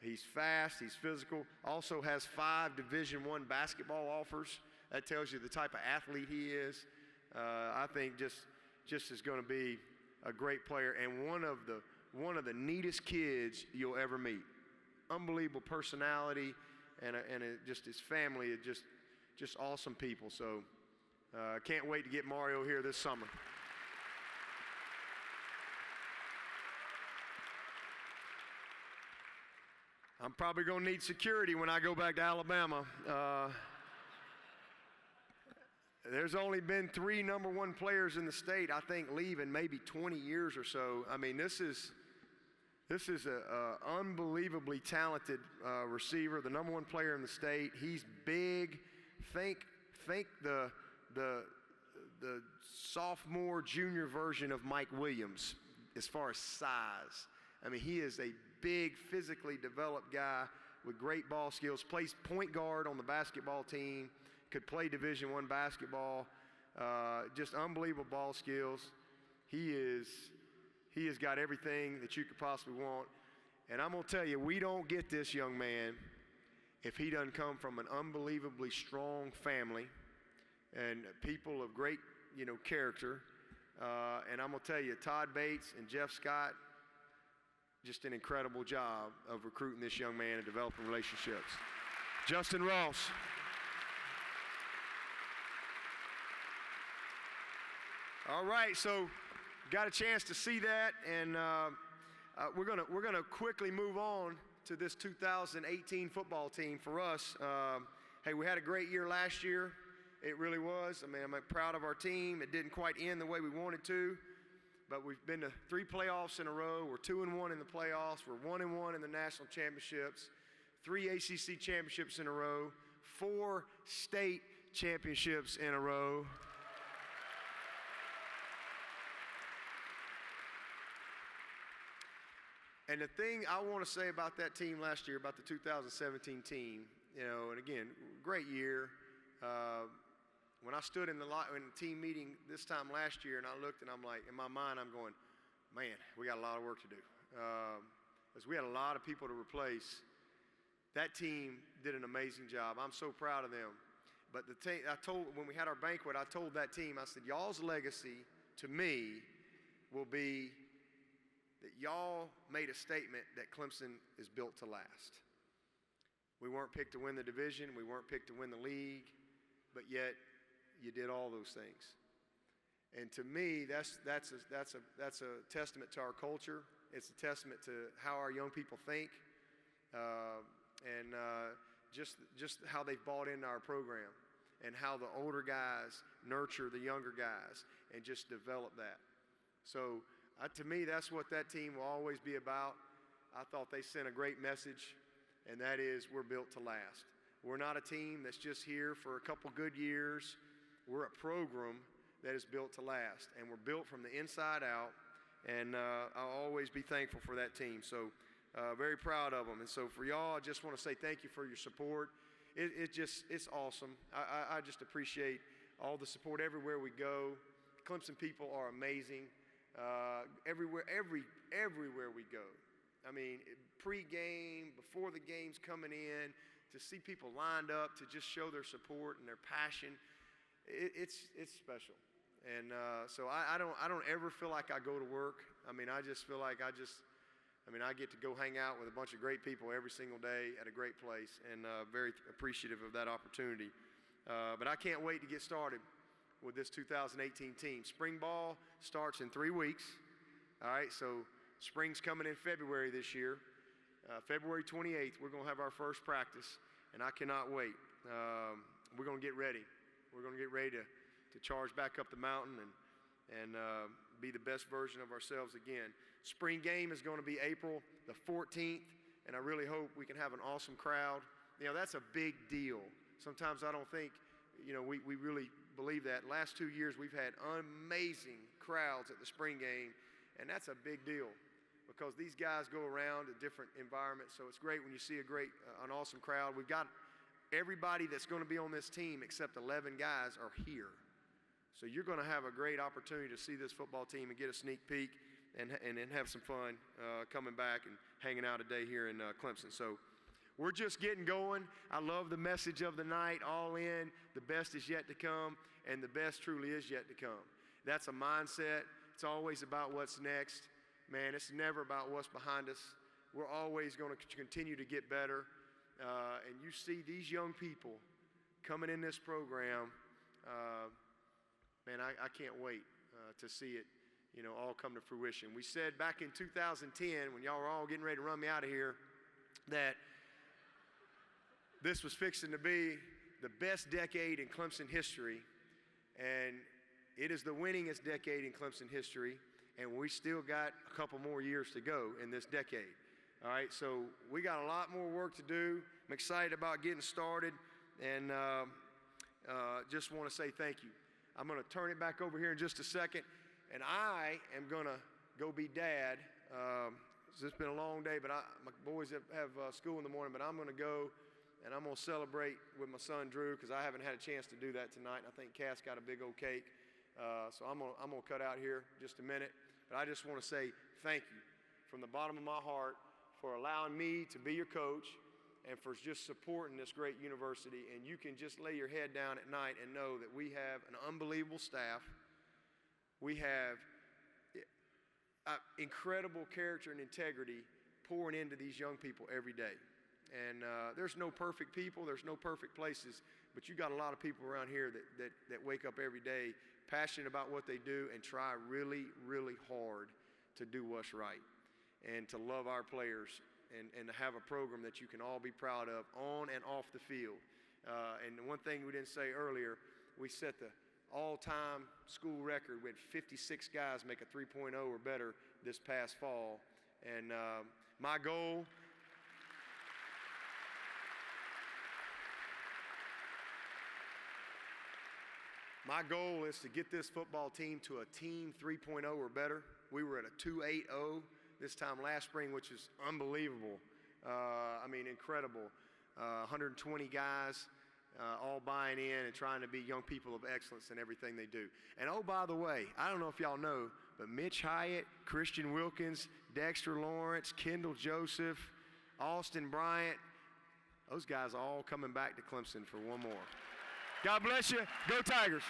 S2: He's fast, he's physical, also has 5 Division I basketball offers. That tells you the type of athlete he is. I think just is going to be a great player and one of the neatest kids you'll ever meet. Unbelievable personality, and just his family is just awesome people. So can't wait to get Mario here this summer. I'm probably going to need security when I go back to Alabama. There's only been 3 number 1 players in the state, I think, leave in maybe 20 years or so. I mean, this is a unbelievably talented receiver, the number 1 player in the state. He's big. Think the sophomore, junior version of Mike Williams as far as size. I mean, he is a big, physically developed guy with great ball skills, plays point guard on the basketball team, could play Division I basketball, just unbelievable ball skills. He has got everything that you could possibly want. And I'm going to tell you, we don't get this young man if he doesn't come from an unbelievably strong family and people of great, you know, character. And I'm going to tell you, Todd Bates and Jeff Scott, just an incredible job of recruiting this young man and developing relationships. Justyn Ross. All right, so got a chance to see that, and we're gonna quickly move on to this 2018 football team. For us, hey, we had a great year last year. It really was. I mean, I'm proud of our team. It didn't quite end the way we wanted to, but we've been to 3 playoffs in a row. We're 2-1 in the playoffs. We're 1-1 in the national championships, 3 ACC championships in a row, 4 state championships in a row. And the thing I want to say about that team last year, about the 2017 team, you know, and again, great year. When I stood in the team meeting this time last year and I looked and I'm like, in my mind, I'm going, man, we got a lot of work to do. Because we had a lot of people to replace. That team did an amazing job. I'm so proud of them. But when we had our banquet, I told that team, I said, y'all's legacy to me will be that y'all made a statement that Clemson is built to last. We weren't picked to win the division. We weren't picked to win the league. But yet, you did all those things. And to me, that's a testament to our culture. It's a testament to how our young people think, and just how they've bought into our program, and how the older guys nurture the younger guys and just develop that. So to me, that's what that team will always be about. I thought they sent a great message, and that is we're built to last. We're not a team that's just here for a couple good years. We're a program that is built to last, and we're built from the inside out, and I'll always be thankful for that team. So very proud of them. And so for y'all, I just want to say thank you for your support. It's awesome. I just appreciate all the support everywhere we go. Clemson people are amazing. Everywhere we go. I mean, pre-game, before the game's coming in, to see people lined up to just show their support and their passion, it's special. And so I don't ever feel like I go to work. I mean, I just feel like I get to go hang out with a bunch of great people every single day at a great place, and very appreciative of that opportunity. But I can't wait to get started with this 2018 team. Spring ball starts in 3 weeks. All right, so spring's coming in February this year. February 28th, we're going to have our first practice, and I cannot wait. We're going to get ready. We're going to get ready to charge back up the mountain and be the best version of ourselves again. Spring game is going to be April the 14th, and I really hope we can have an awesome crowd. You know, that's a big deal. Sometimes I don't think, you know, we really believe that. Last 2 years, we've had amazing crowds at the spring game, and that's a big deal because these guys go around to different environments, so it's great when you see an awesome crowd. We've got everybody that's going to be on this team except 11 guys are here. So you're going to have a great opportunity to see this football team and get a sneak peek and have some fun coming back and hanging out today here in Clemson. So we're just getting going. I love the message of the night, all in, the best is yet to come, and the best truly is yet to come. That's a mindset. It's always about what's next. Man, it's never about what's behind us. We're always going to continue to get better. And you see these young people coming in this program, man, I can't wait to see it, you know, all come to fruition. We said back in 2010, when y'all were all getting ready to run me out of here, that this was fixing to be the best decade in Clemson history, and it is the winningest decade in Clemson history, and we still got a couple more years to go in this decade. All right, so we got a lot more work to do. I'm excited about getting started, and just want to say thank you. I'm going to turn it back over here in just a second, and I am going to go be dad. It's been a long day, but my boys have school in the morning, but I'm going to go, and I'm going to celebrate with my son Drew because I haven't had a chance to do that tonight. I think Cass got a big old cake, so I'm going to cut out here just a minute. But I just want to say thank you from the bottom of my heart for allowing me to be your coach and for just supporting this great university. And you can just lay your head down at night and know that we have an unbelievable staff. We have incredible character and integrity pouring into these young people every day. And there's no perfect people, there's no perfect places, but you got a lot of people around here that wake up every day passionate about what they do and try really, really hard to do what's right. and to love our players and to have a program that you can all be proud of on and off the field. And one thing we didn't say earlier, we set the all-time school record with 56 guys make a 3.0 or better this past fall. And my goal is to get this football team to a team 3.0 or better. We were at a 2.80 this time last spring, which is unbelievable. I mean, incredible. 120 guys all buying in and trying to be young people of excellence in everything they do. And oh, by the way, I don't know if y'all know, but Mitch Hyatt, Christian Wilkins, Dexter Lawrence, Kendall Joseph, Austin Bryant, those guys are all coming back to Clemson for one more. God bless you. Go Tigers.